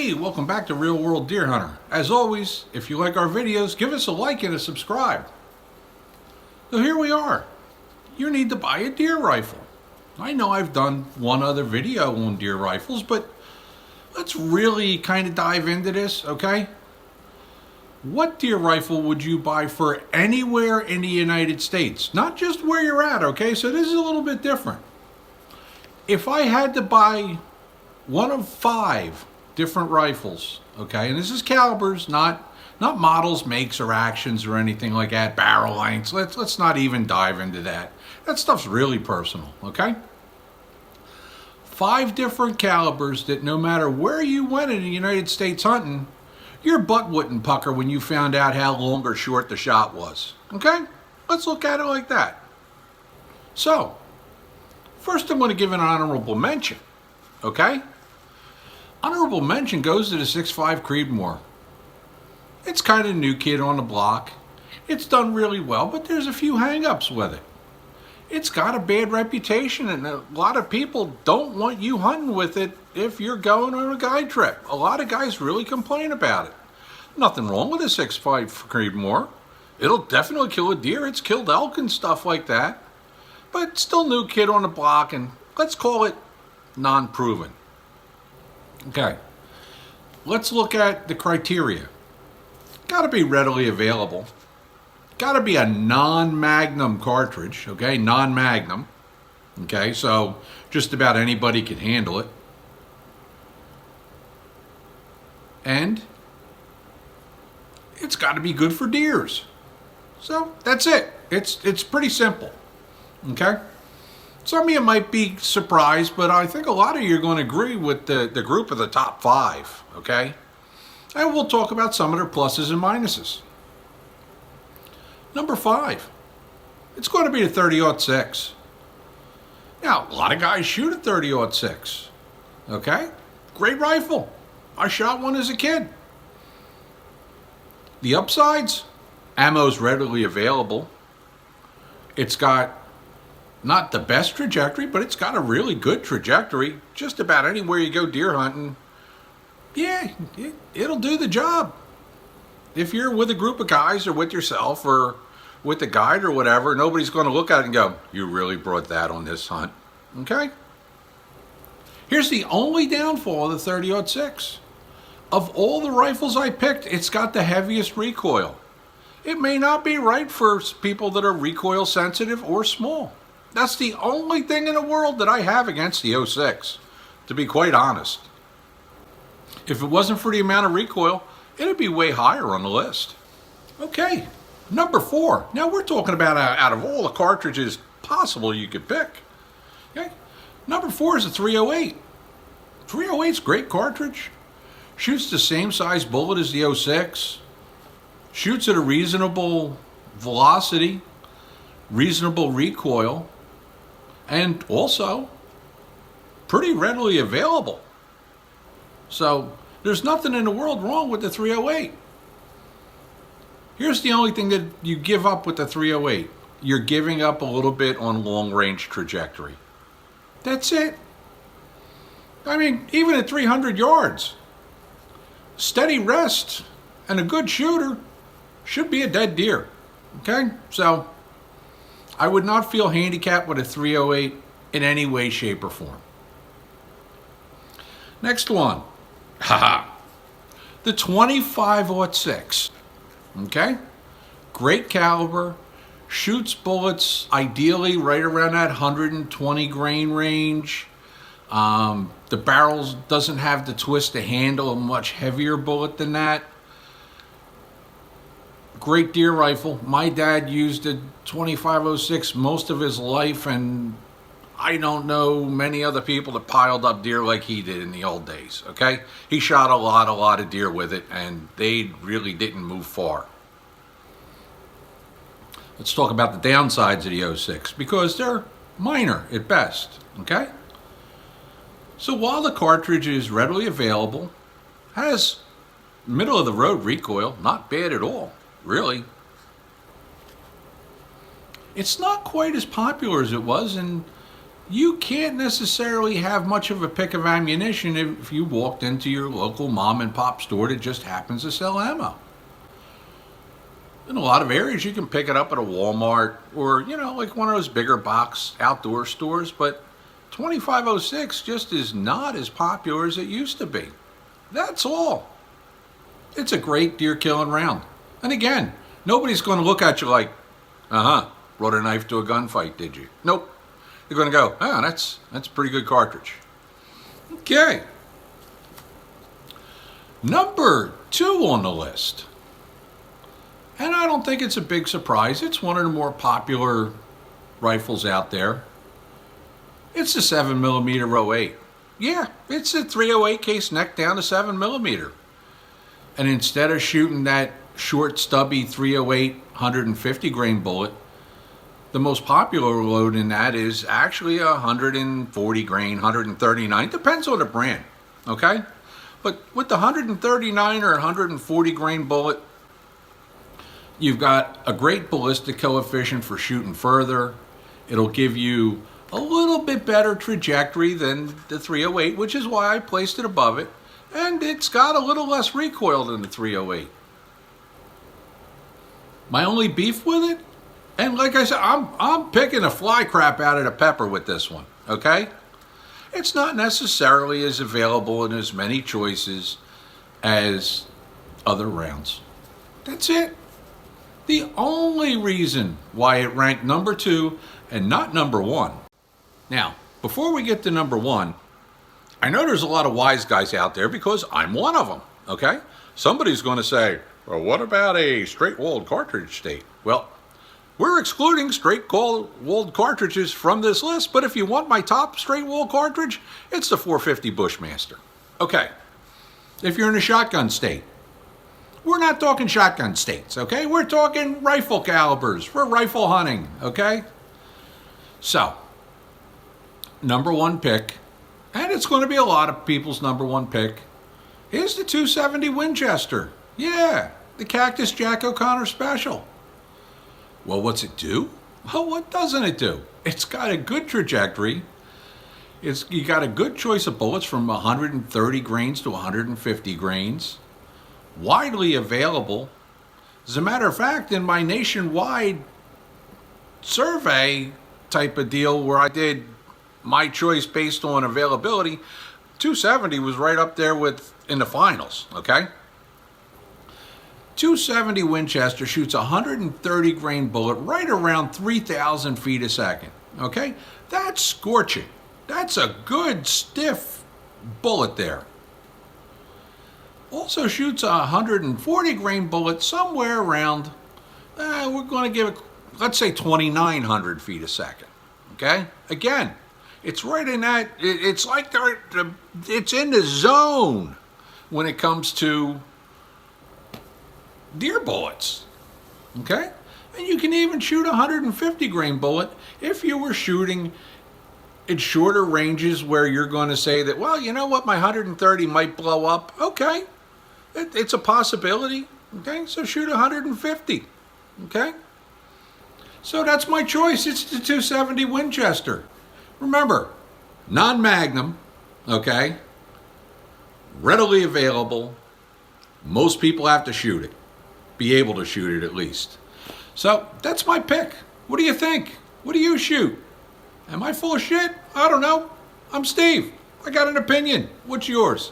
Hey, welcome back to Real World Deer Hunter. As always, if you like our videos, give us a like and a subscribe. So here we are. You need to buy a deer rifle. I know I've done one other video on deer rifles, but let's really kind of dive into this, okay? What deer rifle would you buy for anywhere in the United States? Not just where you're at, okay? So this is a little bit different. If I had to buy one of 5 different rifles, okay, and this is calibers, not models, makes, or actions, or anything like that, barrel lengths. Let's not even dive into that. That stuff's really personal, okay? 5 different calibers that no matter where you went in the United States hunting, your butt wouldn't pucker when you found out how long or short the shot was, okay? Let's look at it like that. So, first I'm going to give an honorable mention, okay? Honorable mention goes to the 6.5 Creedmoor. It's kind of a new kid on the block. It's done really well, but there's a few hang-ups with it. It's got a bad reputation, and a lot of people don't want you hunting with it if you're going on a guide trip. A lot of guys really complain about it. Nothing wrong with a 6.5 Creedmoor. It'll definitely kill a deer. It's killed elk and stuff like that. But still new kid on the block, and let's call it non-proven. Okay, let's look at the criteria. Got to be readily available. Got to be a non-magnum cartridge, okay, non-magnum. Okay, so just about anybody can handle it. And it's got to be good for deers. So that's it. It's pretty simple. Okay? Some of you might be surprised, but I think a lot of you are going to agree with the group of the top 5, okay? And we'll talk about some of their pluses and minuses. Number 5, it's going to be the 30-06. Now, a lot of guys shoot a 30-06, okay? Great rifle. I shot one as a kid. The upsides, ammo's readily available. It's got not the best trajectory, but it's got a really good trajectory. Just about anywhere you go deer hunting, yeah, it'll do the job. If you're with a group of guys or with yourself or with a guide or whatever, nobody's going to look at it and go, you really brought that on this hunt, okay? Here's the only downfall of the 30-06. Of all the rifles I picked, it's got the heaviest recoil. It may not be right for people that are recoil sensitive or small. That's the only thing in the world that I have against the 06, to be quite honest. If it wasn't for the amount of recoil, it'd be way higher on the list. Okay, number 4. Now we're talking about out of all the cartridges possible you could pick. Okay, number 4 is a 308. 308's great cartridge. Shoots the same size bullet as the 06. Shoots at a reasonable velocity, reasonable recoil, and also pretty readily available. So there's nothing in the world wrong with the 308. Here's the only thing that you give up with the 308. You're giving up a little bit on long range trajectory. That's it. I mean, even at 300 yards, steady rest and a good shooter should be a dead deer. Okay? So I would not feel handicapped with a 308 in any way, shape, or form. Next one. Haha. The 25-06. Okay? Great caliber. Shoots bullets ideally right around that 120 grain range. The barrel doesn't have the twist to handle a much heavier bullet than that. Great deer rifle. My dad used a 25-06 most of his life, and I don't know many other people that piled up deer like he did in the old days, okay? He shot a lot of deer with it, and they really didn't move far. Let's talk about the downsides of the 06, because they're minor at best, okay? So while the cartridge is readily available, has middle of the road recoil, not bad at all, really. It's not quite as popular as it was, and You can't necessarily have much of a pick of ammunition if you walked into your local mom and pop store that just happens to sell ammo. In a lot of areas, you can pick it up at a Walmart or, like one of those bigger box outdoor stores, but 2506 just is not as popular as it used to be. That's all. It's a great deer killing round. And again, nobody's going to look at you like, brought a knife to a gunfight, did you? Nope. They're going to go, that's a pretty good cartridge. Okay. Number 2 on the list. And I don't think it's a big surprise. It's one of the more popular rifles out there. It's the 7mm 08. Yeah, it's a 308 case neck down to 7mm. And instead of shooting that short, stubby 308 150 grain bullet, the most popular load in that is actually a 140 grain, 139. Depends on the brand, okay? But with the 139 or 140 grain bullet, you've got a great ballistic coefficient for shooting further. It'll give you a little bit better trajectory than the 308, which is why I placed it above it. And it's got a little less recoil than the 308. My only beef with it, and like I said, I'm picking the fly crap out of the pepper with this one, okay? It's not necessarily as available in as many choices as other rounds. That's it. The only reason why it ranked number 2 and not number 1. Now, before we get to number 1, I know there's a lot of wise guys out there because I'm one of them, okay? Somebody's going to say, well, what about a straight-walled cartridge state? Well, we're excluding straight-walled cartridges from this list, but if you want my top straight-walled cartridge, it's the 450 Bushmaster. Okay, if you're in a shotgun state, we're not talking shotgun states, okay? We're talking rifle calibers for rifle hunting, okay? So, number 1 pick, and it's going to be a lot of people's number 1 pick, is the 270 Winchester. Yeah, the Cactus Jack O'Connor Special. Well, what's it do? Well, what doesn't it do? It's got a good trajectory. You got a good choice of bullets from 130 grains to 150 grains. Widely available. As a matter of fact, in my nationwide survey type of deal where I did my choice based on availability, 270 was right up there in the finals, okay? 270 Winchester shoots a 130 grain bullet right around 3,000 feet a second, okay? That's scorching. That's a good stiff bullet there. Also shoots a 140 grain bullet somewhere around, we're going to give it, let's say 2,900 feet a second, okay? Again, it's right in that, it's like it's in the zone when it comes to deer bullets, okay? And you can even shoot a 150 grain bullet if you were shooting at shorter ranges where you're going to say that, well, you know what, my 130 might blow up. Okay, it's a possibility, okay? So shoot 150, okay? So that's my choice. It's the 270 Winchester. Remember, non-magnum, okay? Readily available. Most people have to shoot it. Be able to shoot it at least. So that's my pick. What do you think? What do you shoot? Am I full of shit? I don't know. I'm Steve. I got an opinion. What's yours?